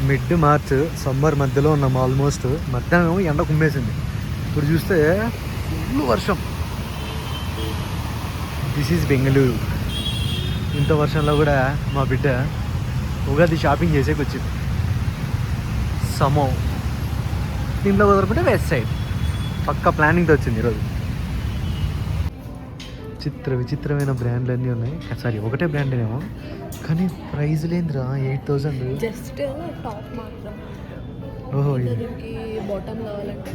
Mid March summer మధ్యలో ఉన్నాం. Almost మధ్యాహ్నం ఎండ కుమ్మేసింది. ఇప్పుడు చూస్తే ఫుల్ వర్షం. This is Bengaluru. ఇంత వర్షంలో కూడా మా బిడ్డ ఉగాది షాపింగ్ చేసేకి వచ్చింది. సమో దీంట్లో కుదరకుంటే వెస్ట్ సైడ్ పక్కా ప్లానింగ్తో వచ్చింది ఈరోజు. విచిత్రమైన బ్రాండ్లు అన్నీ ఉన్నాయి. సారీ, ఒకటే బ్రాండ్ ఏమో కానీ ప్రైజ్ లేదురా. 8,000 జస్ట్ టాప్ మాత్రం. ఓహో,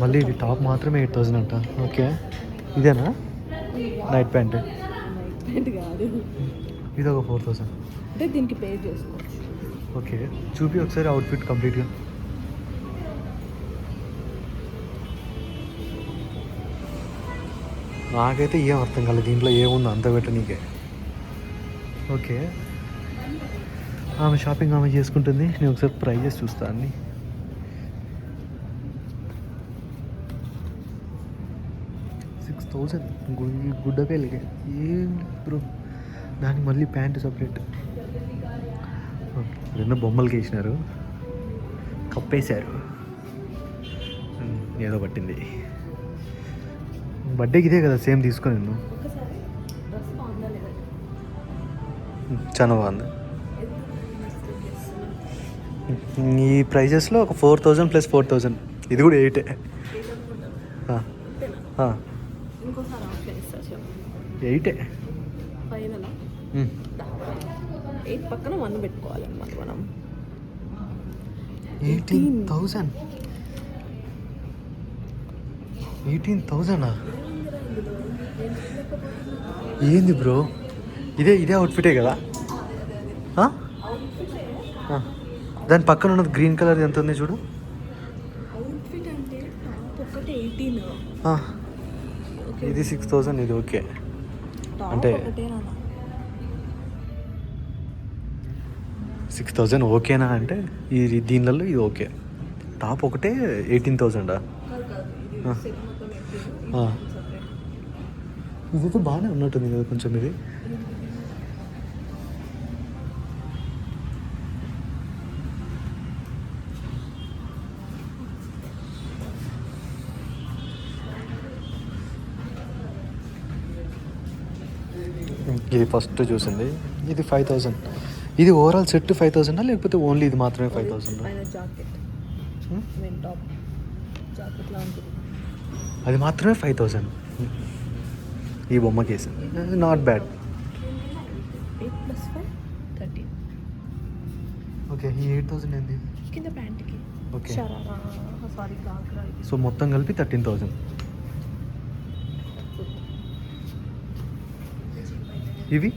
మళ్ళీ ఇది టాప్ మాత్రమే 8,000 అంట. ఓకే, ఇదేనా నైట్ ప్యాంట్? కాదు, ఇది ఒక 4,000. అంటే దీనికి పే చేసుకోవచ్చు. ఓకే, చూపి ఒకసారి అవుట్ఫిట్ కంప్లీట్గా. నాకైతే ఏం అర్థం కాలేదు దీంట్లో ఏముందో అంత పెట్ట నీకే. ఓకే, ఆమె షాపింగ్ ఆమె చేసుకుంటుంది. నేను ఒకసారి ప్రైజెస్ చూస్తా అన్ని. $6,000 గుడ్డ పేలికి ఏం బ్రో. దానికి మళ్ళీ ప్యాంటు సపరేట్. రెండు బొమ్మలకి వేసినారు, కప్పేశారు. ఏదో పట్టింది. బర్త్డేకి ఇదే కదా సేమ్ తీసుకొని నేను. చాలా బాగుంది. ఈ ప్రైజెస్లో ఒక 4,000 + 4,000. ఇది కూడా 8. ఇంకోసారి ఆప్షన్ ఇస్తా చెప్పు. 8 ఫైనల్ 8 పక్కన 1 పెట్టుకోవాలన్నమాట మనం. 18,000. 18,000 ఏంది బ్రో? ఇదే అవుట్ఫిటే కదా? దాని పక్కన ఉన్నది గ్రీన్ కలర్ ఎంత ఉంది చూడు. అవుట్ఫిట్ అంటే టాప్ ఒకటి 18. ఇది 6,000. ఇది ఓకే అంటే 6,000 ఓకేనా అంటే దీనిలో ఇది ఓకే. టాప్ ఒకటే 18,000. ఇదైతే బాగానే ఉన్నట్టుంది కదా కొంచెం. ఇది ఫస్ట్ చూసింది ఇది 5,000. ఇది ఓవరాల్ సెట్ 5,000 లేకపోతే ఓన్లీ ఇది మాత్రమే 5,000? అది మాత్రమే 5,000. ఈ బొమ్మ కేసు నాట్ బ్యాడ్. 8+5 ఓకే, ఈ 8,000 ఏంది కింద ప్యాంట్కి. Okay, sorry ghagra. సో మొత్తం కలిపి 13,000. ఇవి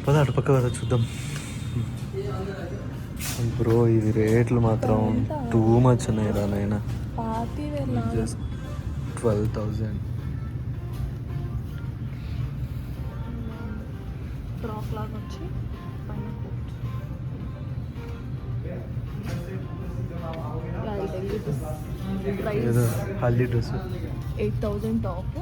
పద అటు పక్క కదా చూద్దాం. బ్రో ఇది రేట్లు మాత్రం టూ మచ్ ఉన్నాయి రా నాయనా. జస్ట్ 12,000. ఫ్రాక్ లాగా వచ్చి ఏదో haldi dress 8,000 top.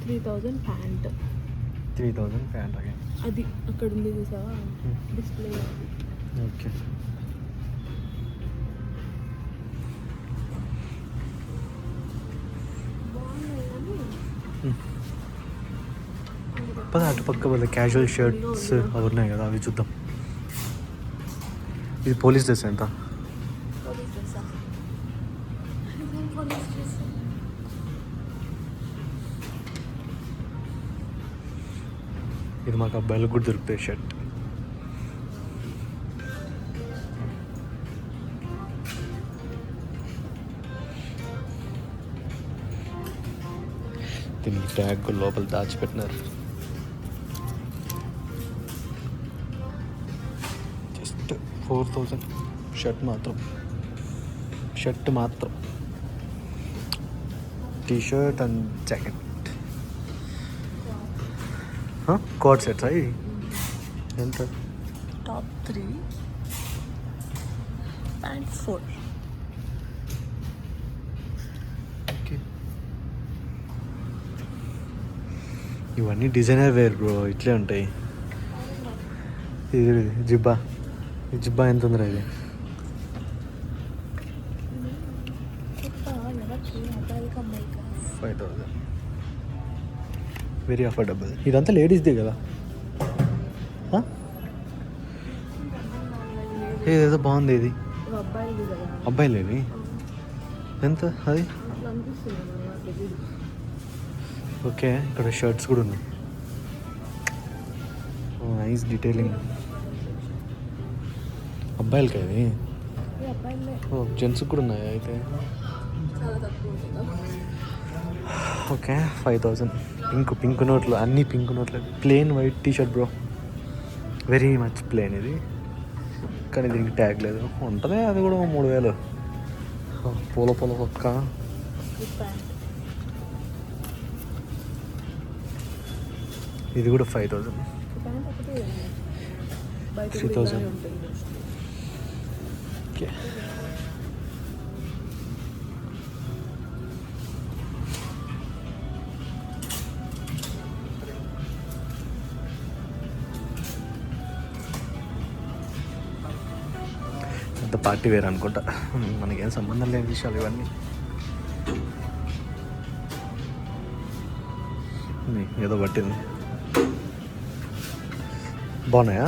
3,000 pant. 3,000 pant. అది అక్కడ ఉంది చూసావా డిస్ప్లే. ఓకే, పద అటు పక్క వాళ్ళ క్యాజువల్ షర్ట్స్ అవి ఉన్నాయి కదా, అవి చూద్దాం. ఇది పోలీస్ డ్రెస్ ఎంత? ఇది మాకు అబ్బాయిలకు కూడా దొరుకుతాయి షర్ట్. దీనికి ట్యాగ్ లోపల దాచిపెట్టినారు. జస్ట్ 4,000 షర్ట్ మాత్రం. T shirt and jacket. Code sets అవి ఎంత? Top 3 pant 4. ఓకే, ఇవన్నీ డిజైనర్ వేర్ బ్రో, ఇట్లే ఉంటాయి. ఇది జిబ్బా, ఈ జిబ్బా ఎంత ఉందిరా ఇది? 5,000. Very affordable. ఇదంతా లేడీస్దే కదా? ఏదో బాగుంది ఇది. అబ్బాయిలు కదా, అబ్బాయిలేవి ఎంత అది? అట్లా అనిపిస్తుంది నాకు తెలియదు. ఓకే, ఇక్కడ షర్ట్స్ కూడా ఉన్నాయి. Nice detailing. అబ్బాయిలకి అవి? ఈ అబ్బాయిలే జెంట్స్కి కూడా ఉన్నాయి అయితే. చాలా తక్కువ ఉంటుంది. ఓకే, 5,000. పింక్ నోట్లు, అన్నీ పింక్ నోట్లు. Plain white T shirt bro, very much plain ఇది, కానీ దీనికి ట్యాగ్ లేదు. ఉంటుంది అది కూడా 3,000. పూల పక్క. ఈ ప్యాంట్ ఇది కూడా 5,000. ఈ ప్యాంట్ ఒకటి బయట 3,000. ఉంటుంది. ఓకే, పెద్ద పార్టీ వేర్ అనుకుంటా, మనకేం సంబంధం లేని విషయాలు ఇవన్నీ. ఏదో పట్టింది. బాగున్నాయా?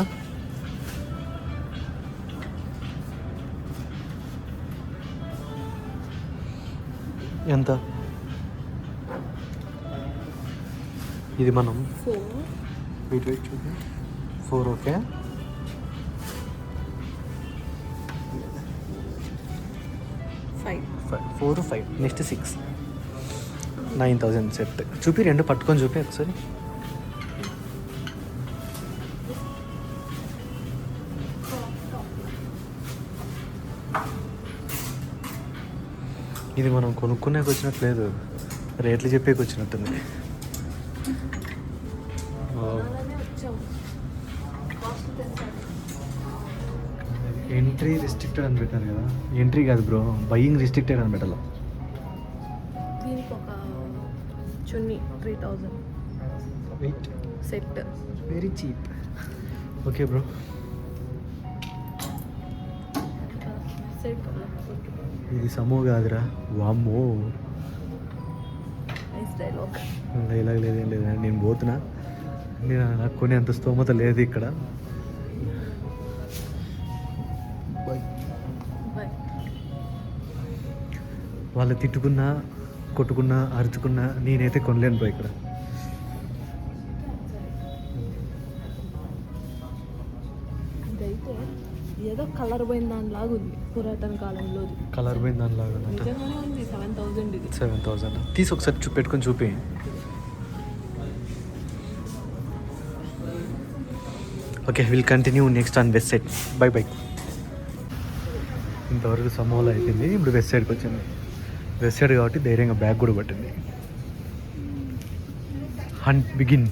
ఎంత? ఇది మనం 4 వెయిట్ చూద్దాం. 4. ఓకే, 5 4, 5. నెక్స్ట్ 6. 9,000 సెట్. చూపి, రెండు పట్టుకొని చూపి ఒకసారి. ఇది మనం కొనుక్కునేకి వచ్చినట్టు లేదు, రేట్లు చెప్పేకి వచ్చినట్టుంది. అలానే వచ్చాం. కాస్ట్ తెలుసా? ఎంట్రీ రిస్ట్రిక్టెడ్ అని పెట్టారు కదా? ఎంట్రీ కాదు బ్రో, బయింగ్ రిస్ట్రిక్టెడ్ అని పెట్టాలి. దీనికి ఒక చున్నీ 3,000 wait set. Very cheap. Okay bro, set ఇది సమో కాదురా, వామ్మో. Nice dialogue. ఇలాగ లేదేం లేదు, నేను పోతున్నా. నాకు కొనే అంత స్తోమత లేదు ఇక్కడ. బాయ్. వాళ్ళు తిట్టుకున్నా, కొట్టుకున్నా, అరుచుకున్నా నేనైతే కొనలేను బ్రో ఇక్కడ. ఇదైతే ఏదో కలర్ పోయిన దానిలాగా ఉంది, పురాతన కాలంలో. కలర్ పోయింది దానిలాగా. నిజంగానే ఉంది. 7,000 ఇది. 7,000 తీసి ఒకసారి పెట్టుకొని చూపి. Okay, will continue next on west side. By by. ఇంతవరకు సమోలో అయిపోయింది, ఇప్పుడు వెస్ట్ సైడ్కి వచ్చింది. వెస్ట్ సైడ్ కాబట్టి ధైర్యంగా బ్యాగ్ కూడా పట్టింది. Hunt begin.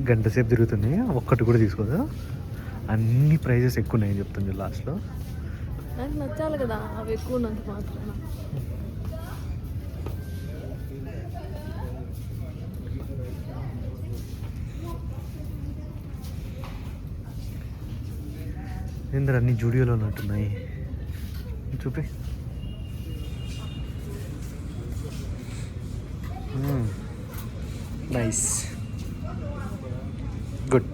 గంట సేపు తిరుగుతుంది, ఒక్కటి కూడా తీసుకోదా. అన్ని ప్రైజెస్ ఎక్కువ ఉన్నాయని చెప్తుంది లాస్ట్లో. నాకు నచ్చాలి కదా, అవి ఎక్కువ ఉన్నంత మాత్రాన. ఏంద్ర అన్ని జూడియోలో ఉన్నట్టున్నాయి, చూపి. Nice, good.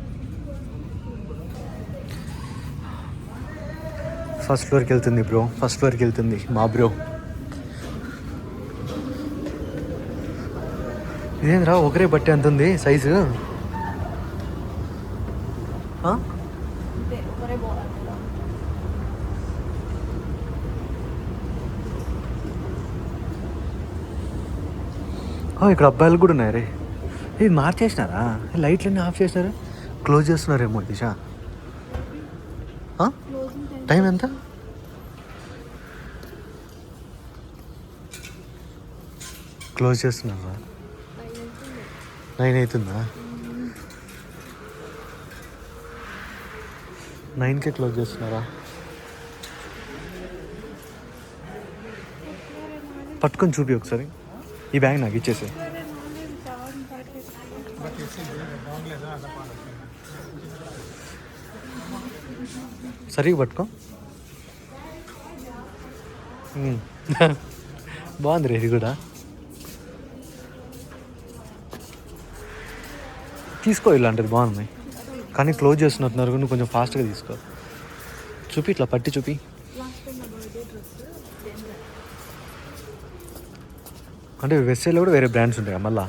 ఫస్ట్ ఫ్లోర్కి వెళ్తుంది బ్రో, ఫస్ట్ ఫ్లోర్కి వెళ్తుంది మా బ్రో. ఇదేంద్రా ఒకరే బట్టి ఎంత ఉంది సైజు? అంతే, ఒకరే పోవాలి. ఇక్కడ అబ్బాయిలు కూడా ఉన్నాయి రే. ఇది మార్చేసినారా? లైట్లన్నీ ఆఫ్ చేసినారా? క్లోజ్ చేస్తున్నారేమో దిశా. టైం ఎంత? క్లోజ్ చేస్తున్నారా? 9 అవుతుందా? 9కే క్లోజ్ చేస్తున్నారా? పట్టుకొని చూపి ఒకసారి. ఈ బ్యాగ్ నాకు ఇచ్చేసి. సరిగ్గా పట్టుకో. బాగుంది రే ఇది కూడా. తీసుకో, ఇలాంటిది బాగుంది కానీ క్లోజ్ చేస్తున్నట్టున్నారు. నువ్వు కొంచెం ఫాస్ట్గా తీసుకో. చూపి, ఇట్లా పట్టి చూపి. అంటే వెబ్సైట్లో కూడా వేరే బ్రాండ్స్ ఉంటాయా మళ్ళా?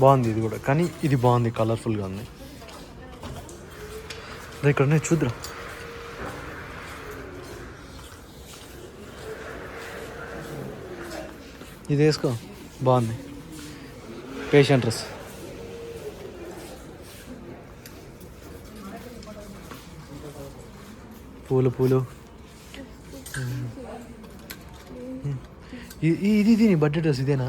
బాగుంది ఇది కూడా, కానీ ఇది బాగుంది, కలర్ఫుల్గా ఉంది. ఇక్కడ ఉన్నాయి చూద్దురా. ఇది వేసుకో, బాగుంది. Patient dress. పూలు. ఇది నీ బర్త్డే డ్రెస్ ఇదేనా?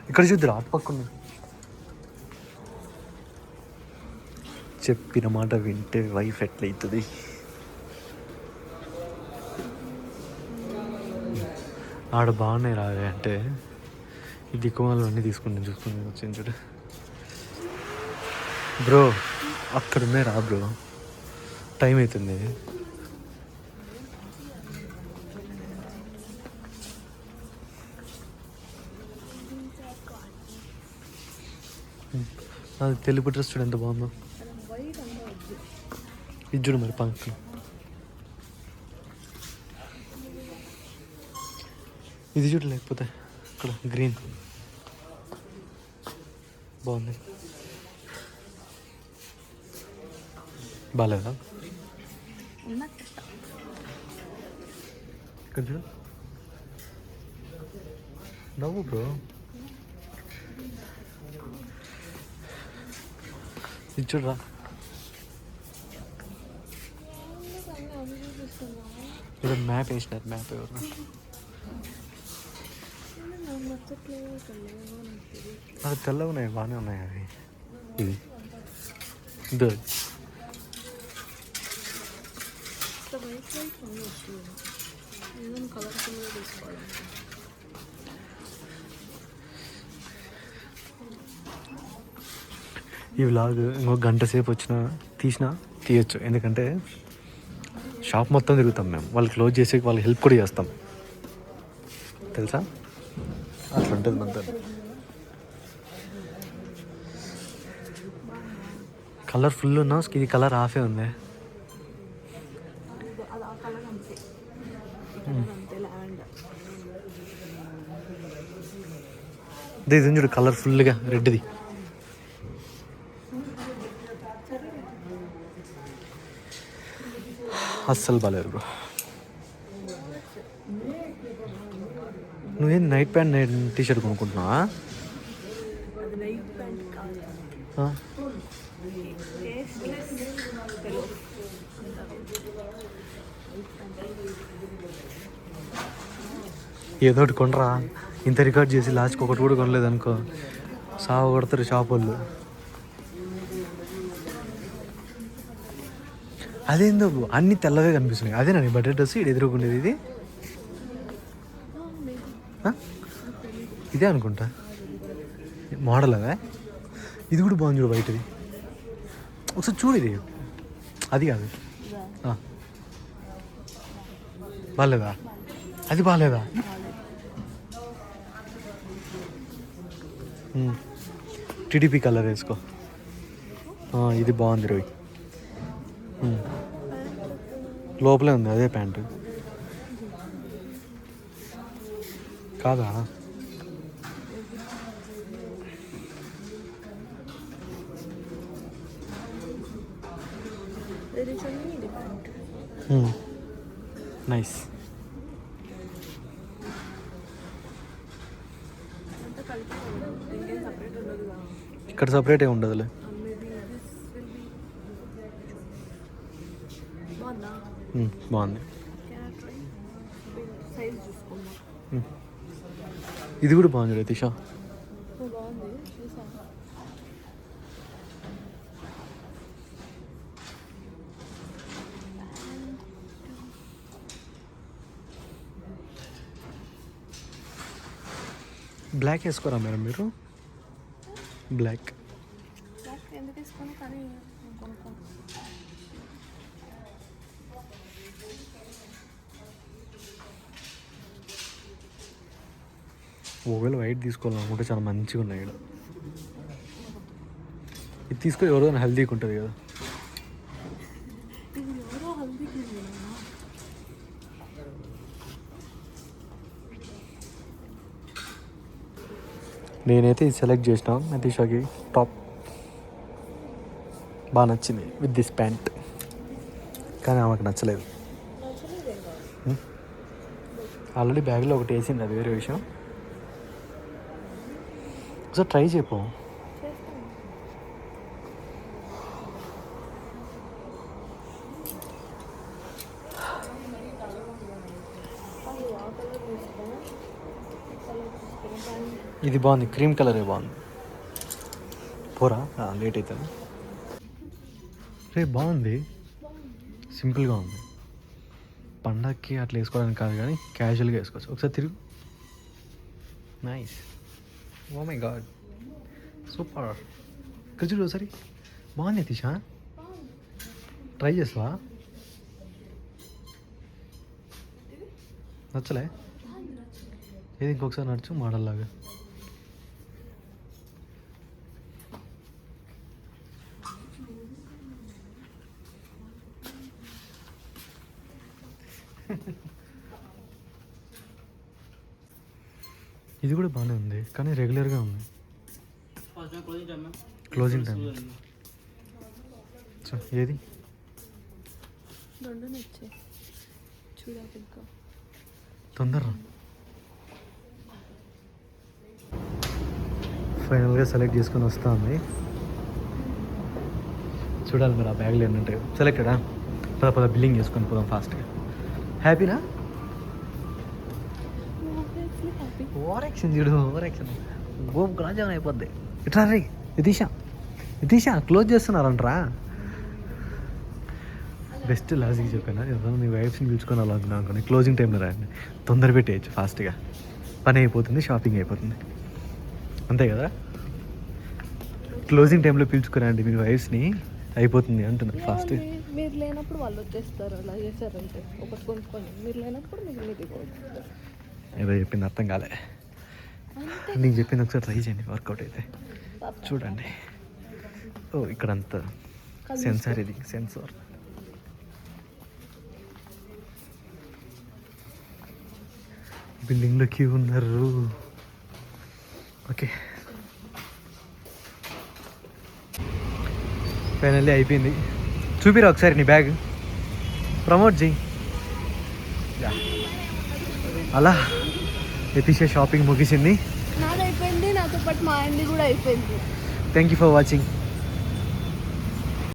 ఇక్కడ చూద్దురా, అటు పక్కన. చెప్పిన మాట వింటే వైఫ్ ఎట్లయితుంది? ఆడ బాగున్నాయి రావే అంటే ఈ దిక్కుమాలు అన్నీ చూసుకుని వచ్చింది చూడు. బ్రో అక్కడ ఉన్నాయి రా బ్రో, టైం అవుతుంది. అది తెలుపు డ్రెస్ చూడు ఎంత బాగుందో. ఇది చూడు మరి పంక్. ఇది చూడు, లేకపోతే ఇక్కడ గ్రీన్ బాగుంది. బాగాలేదా? ఇక్కడ చూడు, నవ్వు బ్రో. ఇది చూడరా, ఇక్కడ మ్యాప్ వేసినారు. మ్యాప్ ఎవరు? అది తెల్లగా ఉన్నాయి, బాగానే ఉన్నాయి అవి. ఇది ఇదో ఈ వ్లాగ్ ఇంకొక గంట సేపు తీయచ్చు. ఎందుకంటే షాప్ మొత్తం తిరుగుతాం మేము. వాళ్ళు క్లోజ్ చేసి వాళ్ళకి హెల్ప్ కూడా చేస్తాం, తెలుసా? అట్లా ఉంటుంది మనతో. కలర్ ఫుల్ ఉన్నా, ఇది కలర్ హాఫే ఉంది. ఇది చూడు, కలర్ ఫుల్గా రెడ్ది. అస్సలు బాగాలేదు బ్రో. నువ్వేం నైట్ ప్యాంట్ టీషర్ట్ కొనుక్కుంటున్నావా? ఏదో ఒకటి కొనరా. ఇంత రికార్డ్ చేసి లాస్ట్కి ఒకటి కూడా కొనలేదు అనుకో, సాగు కొడతారు షాప్ వాళ్ళు. అదేందో అన్ని తెల్లవే కనిపిస్తున్నాయి. అదేనా నీ బర్త్డే డ్రెస్? ఇది ఎదురుకుండేది ఇది? ఇదే అనుకుంటా మోడల్. అదే ఇది కూడా బాగుంది చూడు, బయటది. ఒకసారి చూడు, ఇది అది కాదు. బాగాలేదా? అది బాగాలేదా? టీడీపీ కలర్ వేసుకో. ఇది బాగుంది రోయ్. లోపలే ఉంది అదే ప్యాంటు కాదా? నైస్. ఇక్కడ సపరేట్ ఏ ఉండదులే. బాగుంది. సైజ్ చూసుకున్నాం. ఇది కూడా బాగుంది రతీష. బాగుంది చూసాను. బ్లాక్ వేసుకోరా మేడం మీరు? బ్లాక్ ఎందుకు వేసుకొని కానీ కొనుక్కో. ఒకవేళ వైట్ తీసుకోవాలనుకుంటే చాలా మంచిగా ఉన్నాయి ఇక్కడ. ఇది తీసుకో, ఎవరైనా హెల్తీగా ఉంటుంది కదా. ఇది ఎవరో హల్దీకి నేనైతే ఇది సెలెక్ట్ చేసిన నతీషాకి. టాప్ బాగా నచ్చింది విత్ దిస్ ప్యాంట్, కానీ ఆమెకు నచ్చలేదు. ఆల్రెడీ బ్యాగ్లో ఒకటి వేసింది, అది వేరే విషయం. ఒకసారి ట్రై చేయపో. ఇది బాగుంది, క్రీమ్ కలరే బాగుంది. పోరా లేట్ అవుతుంది. రే బాగుంది, సింపుల్గా ఉంది. పండగకి అట్లా వేసుకోవడానికి కాదు కానీ క్యాజువల్గా వేసుకోవచ్చు. ఒకసారి తిరుగు. Nice. Oh my god, super. ఇక్కడ చూడు ఒకసారి, బాగుంది తీసా. ట్రై చేస్తావా? నచ్చలే? ఏది ఇంకొకసారి నడుచు మోడల్ లాగా. ఇది కూడా బాగానే ఉంది కానీ రెగ్యులర్గా ఉంది. క్లోజింగ్ టైం ఏది? రెండు నచ్చాయి చూడాలి ఇంకా. తొందరగా ఫైనల్గా సెలెక్ట్ చేసుకొని వస్తుంది. చూడాలి మరి ఆ బ్యాగ్లో ఎన్ని ఉంటాయి. సెలెక్టెడా? పద బిల్లింగ్ చేసుకొని పోదాం ఫాస్ట్గా. హ్యాపీనా? ఓవర్ యాక్షన్ చూడు, ఓవర్ యాక్షన్. గోమ్ క్లాజ్ అయిపోద్ది. ఇట్లా రే నితీషా క్లోజ్ చేస్తున్నారంట్రా. బెస్ట్ లాజిక్ చెప్పాను. ఎవరైనా నీ వైఫ్స్ని పిలుచుకొని అలాగున్నా అనుకోండి, క్లోజింగ్ టైంలో రాయండి, తొందర పెట్టేయచ్చు. ఫాస్ట్గా పని అయిపోతుంది, షాపింగ్ అయిపోతుంది. అంతే కదా? క్లోజింగ్ టైంలో పిలుచుకురండి మీ వైఫ్స్ని, అయిపోతుంది అంటున్నారు ఫాస్ట్గా. మీరు లేనప్పుడు వాళ్ళు వచ్చేస్తారు. అలా చేశారంటే ఒకటి కొనుక్కొని, మీరు లేనప్పుడు మీరు కొనుక్కుంటారు. ఏదో చెప్పింది అర్థం కాలే. నీకు చెప్పింది ఒకసారి ట్రై చేయండి, వర్కౌట్ అయితే చూడండి. ఓ ఇక్కడంతా సెన్సార్, ఇది సెన్సార్. బిల్డింగ్లో క్యూ ఉన్నారు. ఓకే ఫైనల్లీ అయిపోయింది. చూపిరా ఒకసారి నీ బ్యాగ్, ప్రమోట్ చేయి. అలా యతీష షాపింగ్ ముగిసింది. నాది అయిపోయింది, నాతో పాటు మా ఆయనది కూడా అయిపోయింది. Thank you for watching.